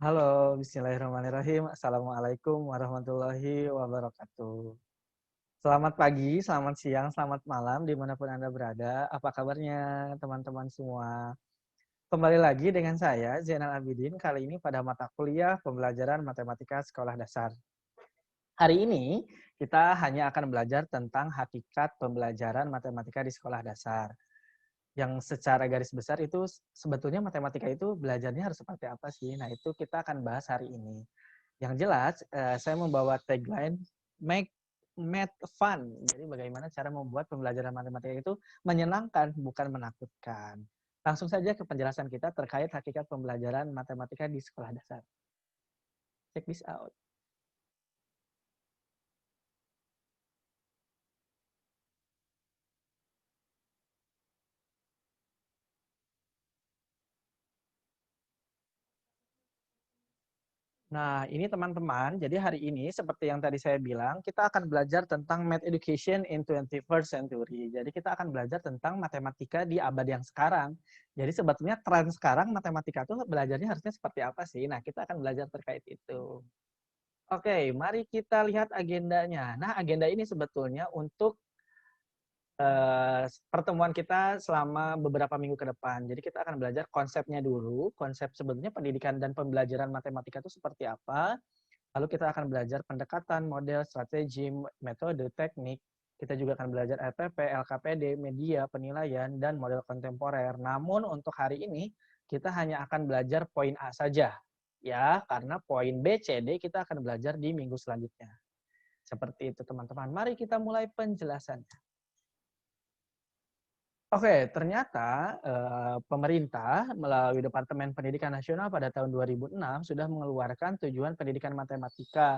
Halo, bismillahirrahmanirrahim. Assalamualaikum warahmatullahi wabarakatuh. Selamat pagi, selamat siang, selamat malam, dimanapun Anda berada. Apa kabarnya teman-teman semua? Kembali lagi dengan saya, Zainal Abidin, kali ini pada mata kuliah pembelajaran matematika sekolah dasar. Hari ini, kita hanya akan belajar tentang hakikat pembelajaran matematika di sekolah dasar. Yang secara garis besar itu sebetulnya matematika itu belajarnya harus seperti apa sih? Nah, itu kita akan bahas hari ini. Yang jelas, saya membawa tagline "Make Math Fun". Jadi bagaimana cara membuat pembelajaran matematika itu menyenangkan, bukan menakutkan. Langsung saja ke penjelasan kita terkait hakikat pembelajaran matematika di sekolah dasar. Check this out. Nah, ini teman-teman, jadi hari ini seperti yang tadi saya bilang, kita akan belajar tentang Math Education in 21st Century. Jadi kita akan belajar tentang matematika di abad yang sekarang. Jadi sebetulnya tren sekarang matematika itu belajarnya harusnya seperti apa sih? Nah, kita akan belajar terkait itu. Oke, mari kita lihat agendanya. Nah, agenda ini sebetulnya untuk pertemuan kita selama beberapa minggu ke depan. Jadi kita akan belajar konsepnya dulu, konsep sebetulnya pendidikan dan pembelajaran matematika itu seperti apa. Lalu kita akan belajar pendekatan, model, strategi, metode, teknik. Kita juga akan belajar LPP, LKPD, media, penilaian, dan model kontemporer. Namun untuk hari ini, kita hanya akan belajar poin A saja. Ya, karena poin B, C, D kita akan belajar di minggu selanjutnya. Seperti itu teman-teman. Mari kita mulai penjelasannya. Oke, ternyata pemerintah melalui Departemen Pendidikan Nasional pada tahun 2006 sudah mengeluarkan tujuan pendidikan matematika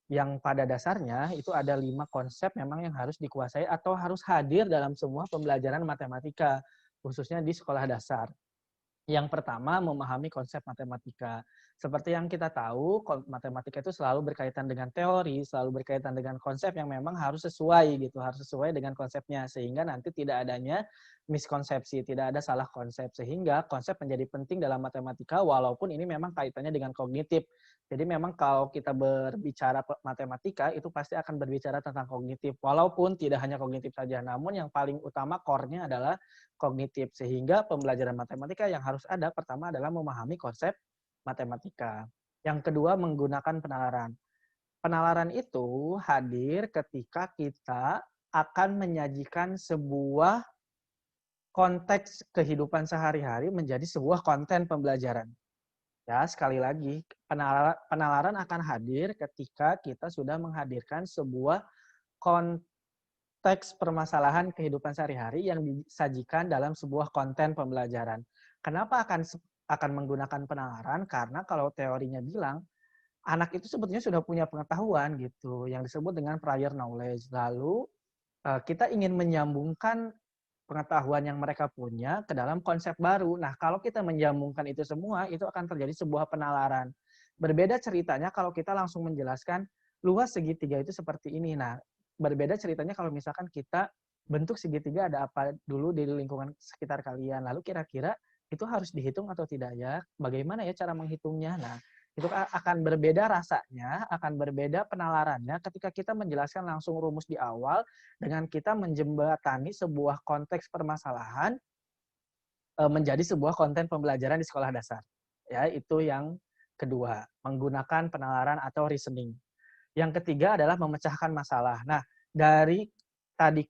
yang pada dasarnya itu ada 5 konsep memang yang harus dikuasai atau harus hadir dalam semua pembelajaran matematika, khususnya di sekolah dasar. Yang pertama, memahami konsep matematika. Seperti yang kita tahu, matematika itu selalu berkaitan dengan teori, selalu berkaitan dengan konsep yang memang harus sesuai gitu, harus sesuai dengan konsepnya sehingga nanti tidak adanya miskonsepsi, tidak ada salah konsep sehingga konsep menjadi penting dalam matematika walaupun ini memang kaitannya dengan kognitif. Jadi memang kalau kita berbicara matematika itu pasti akan berbicara tentang kognitif walaupun tidak hanya kognitif saja, namun yang paling utama core-nya adalah kognitif. Sehingga pembelajaran matematika yang harus ada pertama adalah memahami konsep matematika. Yang kedua menggunakan penalaran. Penalaran itu hadir ketika kita akan menyajikan sebuah konteks kehidupan sehari-hari menjadi sebuah konten pembelajaran. Ya, sekali lagi, penalaran akan hadir ketika kita sudah menghadirkan sebuah konteks permasalahan kehidupan sehari-hari yang disajikan dalam sebuah konten pembelajaran. Kenapa akan menggunakan penalaran? Karena kalau teorinya bilang anak itu sebetulnya sudah punya pengetahuan gitu yang disebut dengan prior knowledge. Lalu kita ingin menyambungkan pengetahuan yang mereka punya ke dalam konsep baru. Nah, kalau kita menyambungkan itu semua, itu akan terjadi sebuah penalaran. Berbeda ceritanya kalau kita langsung menjelaskan luas segitiga itu seperti ini. Nah, berbeda ceritanya kalau misalkan kita bentuk segitiga ada apa dulu di lingkungan sekitar kalian. Lalu kira-kira itu harus dihitung atau tidak ya? Bagaimana ya cara menghitungnya? Nah, itu akan berbeda rasanya, akan berbeda penalarannya ketika kita menjelaskan langsung rumus di awal dengan kita menjembatani sebuah konteks permasalahan menjadi sebuah konten pembelajaran di sekolah dasar. Ya, itu yang kedua, menggunakan penalaran atau reasoning. Yang ketiga adalah memecahkan masalah. Nah, dari tadi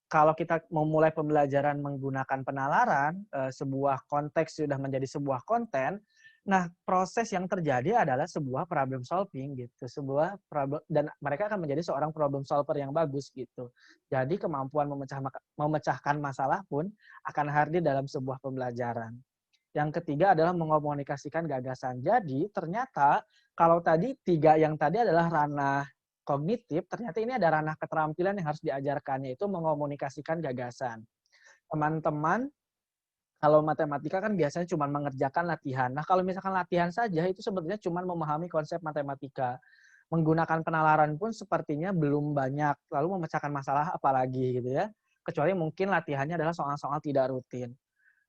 kalau kita memulai pembelajaran menggunakan penalaran, sebuah konteks sudah menjadi sebuah konten, nah proses yang terjadi adalah sebuah problem solving gitu, sebuah problem dan mereka akan menjadi seorang problem solver yang bagus gitu. Jadi kemampuan memecahkan masalah pun akan hadir dalam sebuah pembelajaran. Yang ketiga adalah mengomunikasikan gagasan. Jadi ternyata kalau tadi tiga yang tadi adalah ranah kognitif, ternyata ini ada ranah keterampilan yang harus diajarkan, yaitu mengomunikasikan gagasan. Teman-teman, kalau matematika kan biasanya cuma mengerjakan latihan. Nah, kalau misalkan latihan saja itu sebetulnya cuma memahami konsep matematika. Menggunakan penalaran pun sepertinya belum banyak. Lalu memecahkan masalah apalagi gitu ya. Kecuali mungkin latihannya adalah soal-soal tidak rutin.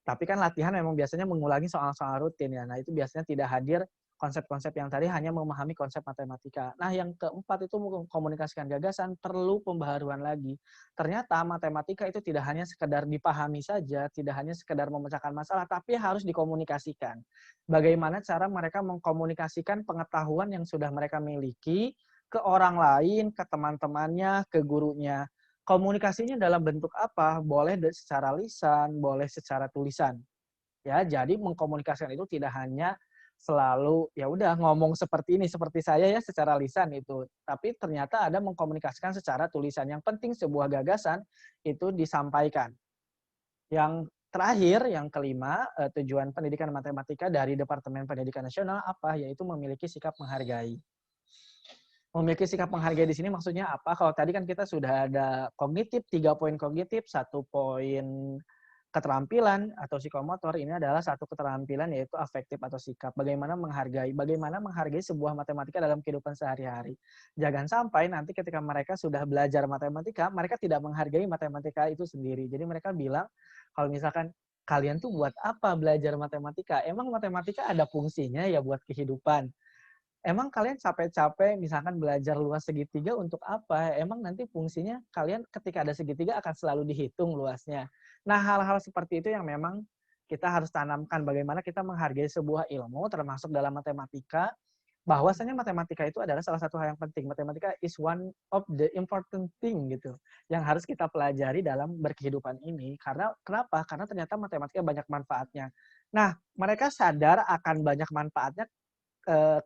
Tapi kan latihan memang biasanya mengulangi soal-soal rutin ya. Nah, itu biasanya tidak hadir konsep-konsep yang tadi hanya memahami konsep matematika. Nah, yang keempat itu mengkomunikasikan gagasan perlu pembaharuan lagi. Ternyata matematika itu tidak hanya sekedar dipahami saja, tidak hanya sekedar memecahkan masalah, tapi harus dikomunikasikan. Bagaimana cara mereka mengkomunikasikan pengetahuan yang sudah mereka miliki ke orang lain, ke teman-temannya, ke gurunya. Komunikasinya dalam bentuk apa? Boleh secara lisan, boleh secara tulisan. Ya, jadi mengkomunikasikan itu tidak hanya selalu ya udah ngomong seperti ini seperti saya ya secara lisan itu, tapi ternyata ada mengkomunikasikan secara tulisan. Yang penting sebuah gagasan itu disampaikan. Yang terakhir, yang kelima, tujuan pendidikan matematika dari Departemen Pendidikan Nasional apa? Yaitu memiliki sikap menghargai. Memiliki sikap menghargai di sini maksudnya apa? Kalau tadi kan kita sudah ada kognitif, 3 poin kognitif, 1 poin keterampilan atau psikomotor, ini adalah 1 keterampilan yaitu afektif atau sikap. Bagaimana menghargai sebuah matematika dalam kehidupan sehari-hari. Jangan sampai nanti ketika mereka sudah belajar matematika, mereka tidak menghargai matematika itu sendiri. Jadi mereka bilang, kalau misalkan kalian tuh buat apa belajar matematika? Emang matematika ada fungsinya ya buat kehidupan? Emang kalian capek-capek misalkan belajar luas segitiga untuk apa? Emang nanti fungsinya kalian ketika ada segitiga akan selalu dihitung luasnya. Nah, hal-hal seperti itu yang memang kita harus tanamkan bagaimana kita menghargai sebuah ilmu termasuk dalam matematika, bahwasanya matematika itu adalah salah satu hal yang penting. Matematika is one of the important thing gitu yang harus kita pelajari dalam berkehidupan ini. Karena kenapa? Karena ternyata matematika banyak manfaatnya. Nah, mereka sadar akan banyak manfaatnya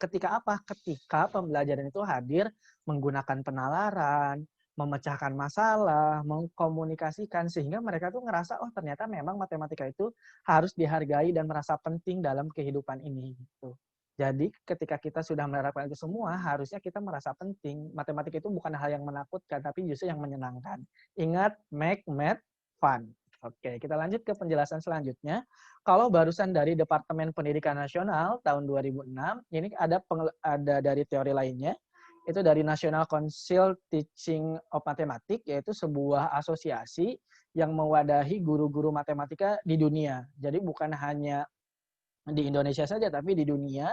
ketika apa? Ketika pembelajaran itu hadir menggunakan penalaran, memecahkan masalah, mengkomunikasikan, sehingga mereka tuh ngerasa, oh ternyata memang matematika itu harus dihargai dan merasa penting dalam kehidupan ini. Gitu. Jadi ketika kita sudah menerapkan itu semua, harusnya kita merasa penting. Matematika itu bukan hal yang menakutkan, tapi justru yang menyenangkan. Ingat, make math fun. Oke, kita lanjut ke penjelasan selanjutnya. Kalau barusan dari Departemen Pendidikan Nasional tahun 2006, ini ada dari teori lainnya, itu dari National Council Teaching of Mathematics, yaitu sebuah asosiasi yang mewadahi guru-guru matematika di dunia. Jadi bukan hanya di Indonesia saja, tapi di dunia.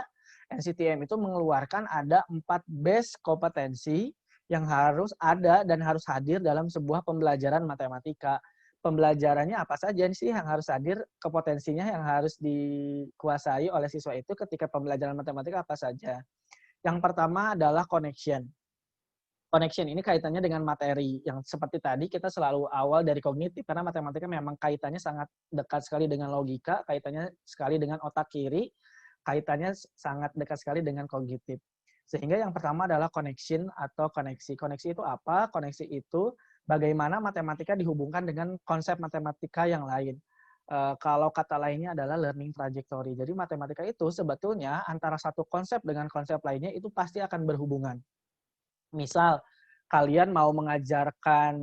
NCTM itu mengeluarkan ada 4 base kompetensi yang harus ada dan harus hadir dalam sebuah pembelajaran matematika. Pembelajarannya apa saja sih yang harus hadir, kompetensinya yang harus dikuasai oleh siswa itu ketika pembelajaran matematika apa saja. Yang pertama adalah connection. Connection ini kaitannya dengan materi yang seperti tadi kita selalu awal dari kognitif karena matematika memang kaitannya sangat dekat sekali dengan logika, kaitannya sekali dengan otak kiri, kaitannya sangat dekat sekali dengan kognitif. Sehingga yang pertama adalah connection atau koneksi. Koneksi itu apa? Koneksi itu bagaimana matematika dihubungkan dengan konsep matematika yang lain. Kalau kata lainnya adalah learning trajectory. Jadi matematika itu sebetulnya antara satu konsep dengan konsep lainnya itu pasti akan berhubungan. Misal, kalian mau mengajarkan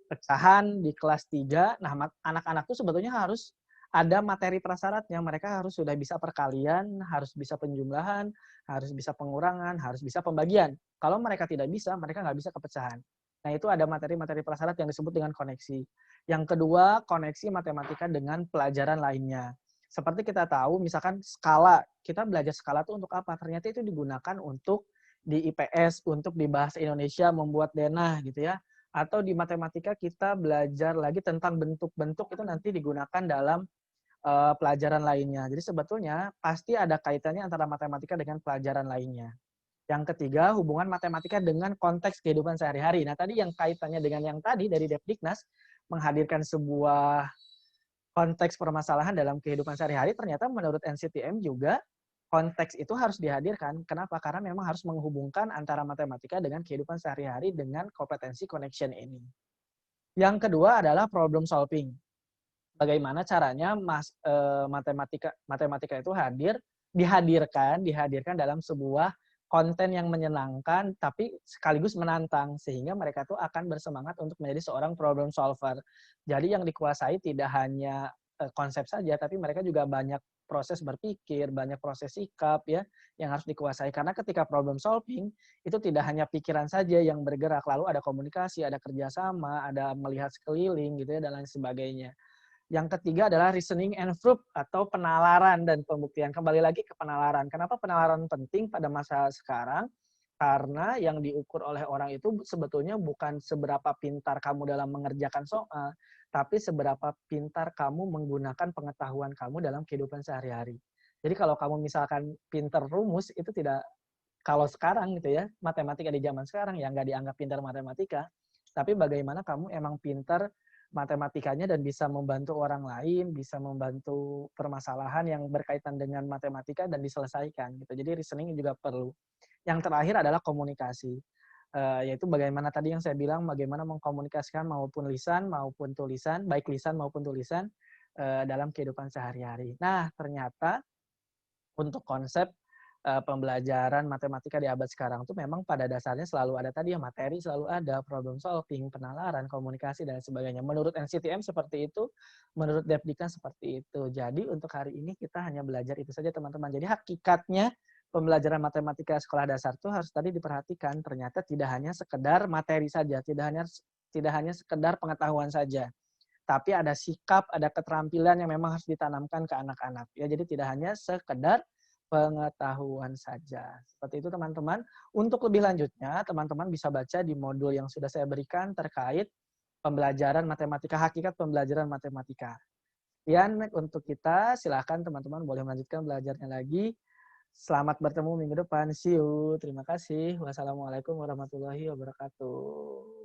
pecahan di kelas 3, nah anak-anak tuh sebetulnya harus ada materi prasyaratnya. Mereka harus sudah bisa perkalian, harus bisa penjumlahan, harus bisa pengurangan, harus bisa pembagian. Kalau mereka tidak bisa, mereka nggak bisa kepecahan. Nah, itu ada materi-materi prasyarat yang disebut dengan koneksi. Yang kedua, koneksi matematika dengan pelajaran lainnya. Seperti kita tahu, misalkan skala. Kita belajar skala itu untuk apa? Ternyata itu digunakan untuk di IPS untuk di bahasa Indonesia membuat denah gitu ya. Atau di matematika kita belajar lagi tentang bentuk-bentuk itu nanti digunakan dalam pelajaran lainnya. Jadi sebetulnya pasti ada kaitannya antara matematika dengan pelajaran lainnya. Yang ketiga, hubungan matematika dengan konteks kehidupan sehari-hari. Nah, tadi yang kaitannya dengan yang tadi dari Depdiknas menghadirkan sebuah konteks permasalahan dalam kehidupan sehari-hari, ternyata menurut NCTM juga konteks itu harus dihadirkan. Kenapa? Karena memang harus menghubungkan antara matematika dengan kehidupan sehari-hari dengan kompetensi connection ini. Yang kedua adalah problem solving. Bagaimana caranya matematika itu dihadirkan dalam sebuah konten yang menyenangkan tapi sekaligus menantang sehingga mereka tuh akan bersemangat untuk menjadi seorang problem solver. Jadi yang dikuasai tidak hanya konsep saja tapi mereka juga banyak proses berpikir, banyak proses sikap ya yang harus dikuasai karena ketika problem solving itu tidak hanya pikiran saja yang bergerak, lalu ada komunikasi, ada kerjasama, ada melihat sekeliling gitu ya dan lain sebagainya. Yang ketiga adalah reasoning and proof atau penalaran dan pembuktian. Kembali lagi ke penalaran. Kenapa penalaran penting pada masa sekarang? Karena yang diukur oleh orang itu sebetulnya bukan seberapa pintar kamu dalam mengerjakan soal, tapi seberapa pintar kamu menggunakan pengetahuan kamu dalam kehidupan sehari-hari. Jadi kalau kamu misalkan pintar rumus, itu tidak, kalau sekarang gitu ya, matematika di zaman sekarang ya nggak dianggap pintar matematika, tapi bagaimana kamu emang pintar matematikanya dan bisa membantu orang lain, bisa membantu permasalahan yang berkaitan dengan matematika dan diselesaikan gitu. Jadi reasoning juga perlu. Yang terakhir adalah komunikasi. Yaitu bagaimana tadi yang saya bilang, bagaimana mengkomunikasikan maupun lisan maupun tulisan, baik lisan maupun tulisan dalam kehidupan sehari-hari. Nah, ternyata untuk konsep pembelajaran matematika di abad sekarang tuh memang pada dasarnya selalu ada tadi ya, materi selalu ada, problem solving, penalaran, komunikasi, dan sebagainya. Menurut NCTM seperti itu, menurut Depdiknas seperti itu. Jadi untuk hari ini kita hanya belajar itu saja teman-teman. Jadi hakikatnya pembelajaran matematika sekolah dasar tuh harus tadi diperhatikan, ternyata tidak hanya sekedar materi saja, tidak hanya sekedar pengetahuan saja, tapi ada sikap, ada keterampilan yang memang harus ditanamkan ke anak-anak. Ya, jadi tidak hanya sekedar pengetahuan saja. Seperti itu teman-teman. Untuk lebih lanjutnya, teman-teman bisa baca di modul yang sudah saya berikan terkait pembelajaran matematika, hakikat pembelajaran matematika. Sekian untuk kita, silakan teman-teman boleh melanjutkan belajarnya lagi. Selamat bertemu minggu depan. See you. Terima kasih. Wassalamualaikum warahmatullahi wabarakatuh.